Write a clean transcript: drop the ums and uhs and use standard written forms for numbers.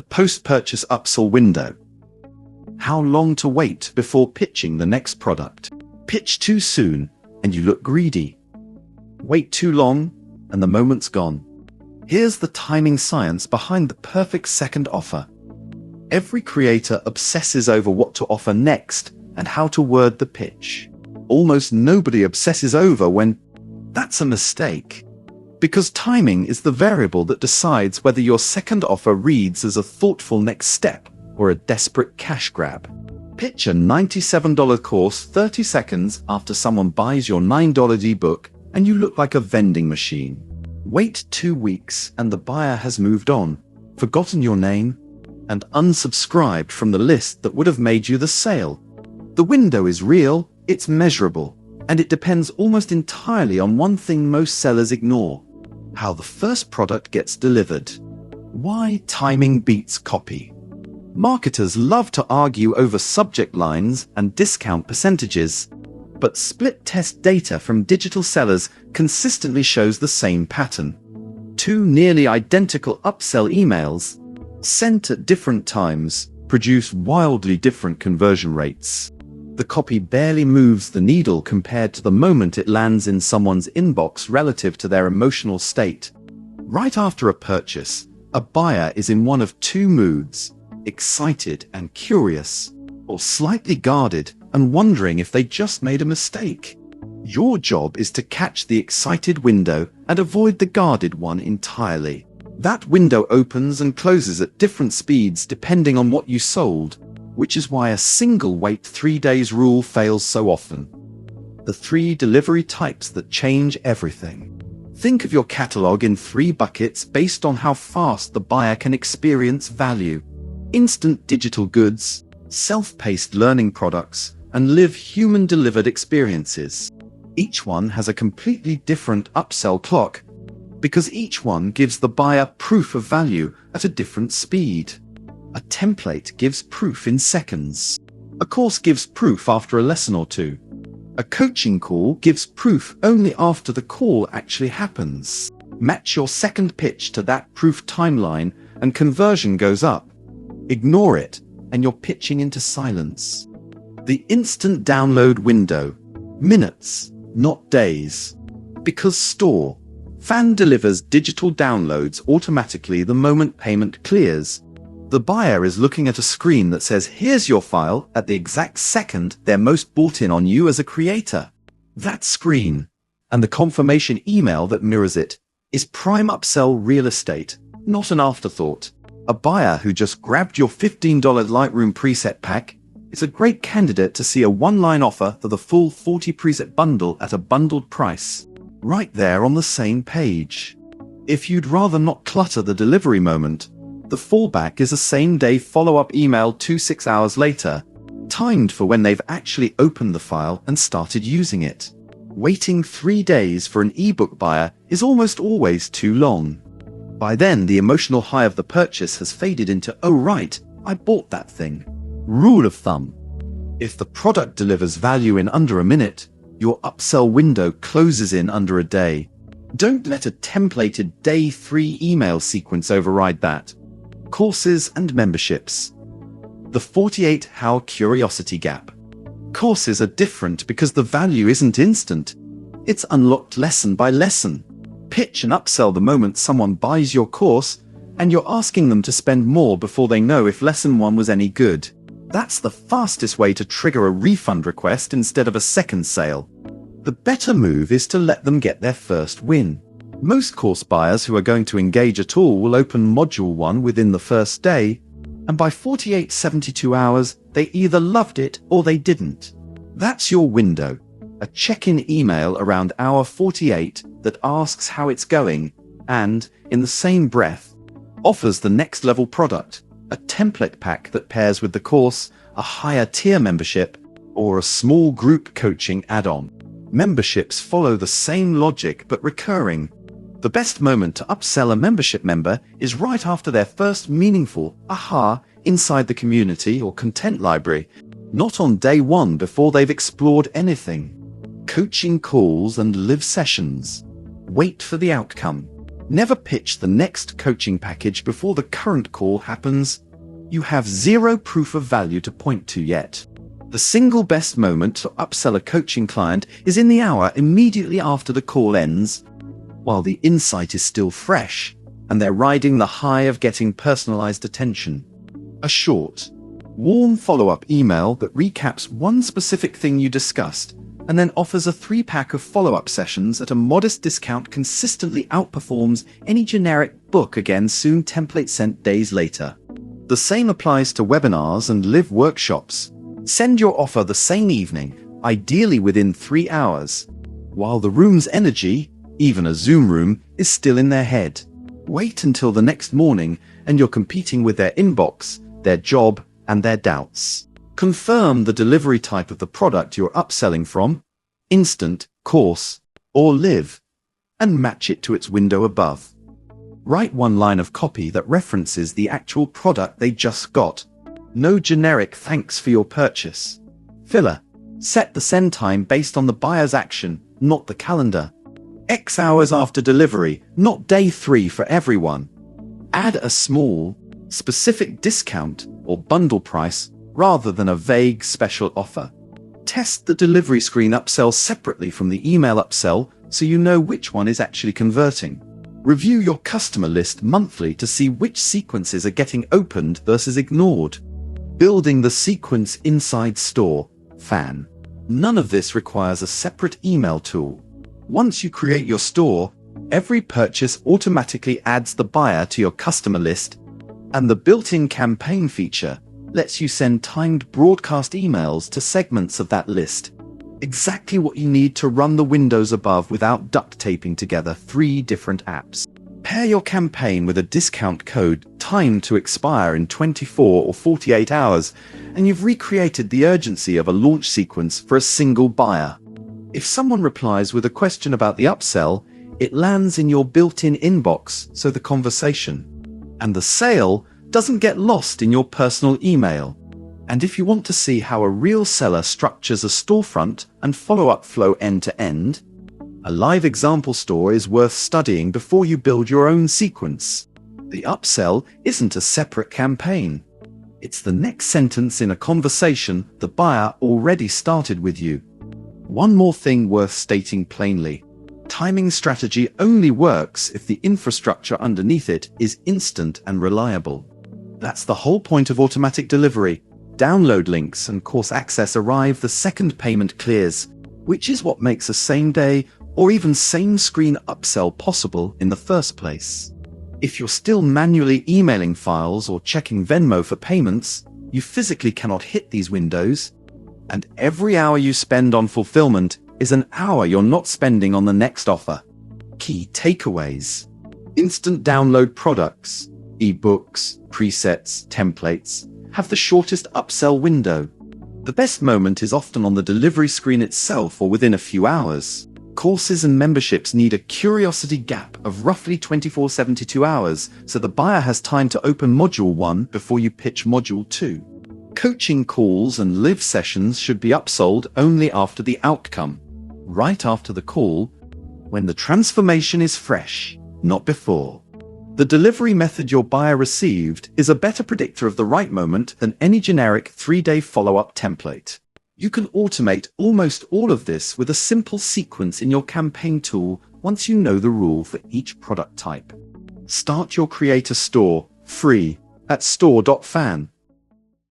The post-purchase upsell window. How long to wait before pitching the next product? Pitch too soon and you look greedy. Wait too long and the moment's gone. Here's the timing science behind the perfect second offer. Every creator obsesses over what to offer next and how to word the pitch. Almost nobody obsesses over when. That's a mistake. Because timing is the variable that decides whether your second offer reads as a thoughtful next step or a desperate cash grab. Pitch a $97 course 30 seconds after someone buys your $9 ebook and you look like a vending machine. Wait 2 weeks and the buyer has moved on, forgotten your name, and unsubscribed from the list that would have made you the sale. The window is real, it's measurable, and it depends almost entirely on one thing most sellers ignore: how the first product gets delivered. Why timing beats copy. Marketers love to argue over subject lines and discount percentages, but split test data from digital sellers consistently shows the same pattern. 2 nearly identical upsell emails, sent at different times, produce wildly different conversion rates. The copy barely moves the needle compared to the moment it lands in someone's inbox relative to their emotional state. Right after a purchase, a buyer is in one of 2 moods: excited and curious, or slightly guarded and wondering if they just made a mistake. Your job is to catch the excited window and avoid the guarded one entirely. That window opens and closes at different speeds depending on what you sold, which is why a single wait 3 days rule fails so often. The 3 delivery types that change everything. Think of your catalog in 3 buckets based on how fast the buyer can experience value: instant digital goods, self-paced learning products, and live human-delivered experiences. Each one has a completely different upsell clock, because each one gives the buyer proof of value at a different speed. A template gives proof in seconds. A course gives proof after a lesson or 2. A coaching call gives proof only after the call actually happens. Match your second pitch to that proof timeline and conversion goes up. Ignore it, and you're pitching into silence. The instant download window. Minutes, not days. Because store.fan delivers digital downloads automatically the moment payment clears. The buyer is looking at a screen that says, "Here's your file," at the exact second they're most bought in on you as a creator. That screen, and the confirmation email that mirrors it, is prime upsell real estate, not an afterthought. A buyer who just grabbed your $15 Lightroom preset pack is a great candidate to see a one-line offer for the full 40 preset bundle at a bundled price, right there on the same page. If you'd rather not clutter the delivery moment, the fallback is a same-day follow-up email 6 hours later, timed for when they've actually opened the file and started using it. Waiting 3 days for an ebook buyer is almost always too long. By then, the emotional high of the purchase has faded into, "Oh right, I bought that thing." Rule of thumb: if the product delivers value in under a minute, your upsell window closes in under a day. Don't let a templated day 3 email sequence override that. Courses and memberships. The 48-hour curiosity gap. Courses are different because the value isn't instant. It's unlocked lesson by lesson. Pitch and upsell the moment someone buys your course, and you're asking them to spend more before they know if lesson 1 was any good. That's the fastest way to trigger a refund request instead of a second sale. The better move is to let them get their first win. Most course buyers who are going to engage at all will open Module 1 within the first day, and by 48-72 hours, they either loved it or they didn't. That's your window. A check-in email around hour 48 that asks how it's going and, in the same breath, offers the next level product, a template pack that pairs with the course, a higher tier membership, or a small group coaching add-on. Memberships follow the same logic but recurring. The best moment to upsell a membership member is right after their first meaningful aha inside the community or content library, not on day 1 before they've explored anything. Coaching calls and live sessions. Wait for the outcome. Never pitch the next coaching package before the current call happens. You have zero proof of value to point to yet. The single best moment to upsell a coaching client is in the hour immediately after the call ends, while the insight is still fresh and they're riding the high of getting personalized attention. A short, warm follow-up email that recaps one specific thing you discussed and then offers a 3-pack of follow-up sessions at a modest discount consistently outperforms any generic book again soon template sent days later. The same applies to webinars and live workshops. Send your offer the same evening, ideally within 3 hours, while the room's energy, even a Zoom room, is still in their head. Wait until the next morning and you're competing with their inbox, their job, and their doubts. Confirm the delivery type of the product you're upselling from, instant, course, or live, and match it to its window above. Write one line of copy that references the actual product they just got. No generic thanks for your purchase. Filler. Set the send time based on the buyer's action, not the calendar. X hours after delivery, not day 3 for everyone. Add a small, specific discount or bundle price rather than a vague special offer. Test the delivery screen upsell separately from the email upsell so you know which one is actually converting. Review your customer list monthly to see which sequences are getting opened versus ignored. Building the sequence inside store.fan. None of this requires a separate email tool. Once you create your store, every purchase automatically adds the buyer to your customer list, and the built-in campaign feature lets you send timed broadcast emails to segments of that list. Exactly what you need to run the windows above without duct taping together 3 different apps. Pair your campaign with a discount code timed to expire in 24 or 48 hours, and you've recreated the urgency of a launch sequence for a single buyer. If someone replies with a question about the upsell, it lands in your built-in inbox, so the conversation and the sale doesn't get lost in your personal email. And if you want to see how a real seller structures a storefront and follow-up flow end-to-end, a live example store is worth studying before you build your own sequence. The upsell isn't a separate campaign. It's the next sentence in a conversation the buyer already started with you. One more thing worth stating plainly. Timing strategy only works if the infrastructure underneath it is instant and reliable. That's the whole point of automatic delivery. Download links and course access arrive the second payment clears, which is what makes a same-day or even same-screen upsell possible in the first place. If you're still manually emailing files or checking Venmo for payments, you physically cannot hit these windows, and every hour you spend on fulfillment is an hour you're not spending on the next offer. Key takeaways. Instant download products, ebooks, presets, templates, have the shortest upsell window. The best moment is often on the delivery screen itself or within a few hours. Courses and memberships need a curiosity gap of roughly 24-72 hours, so the buyer has time to open Module 1 before you pitch Module 2. Coaching calls and live sessions should be upsold only after the outcome, right after the call, when the transformation is fresh, not before. The delivery method your buyer received is a better predictor of the right moment than any generic 3-day follow-up template. You can automate almost all of this with a simple sequence in your campaign tool once you know the rule for each product type. Start your creator store, free, at store.fan.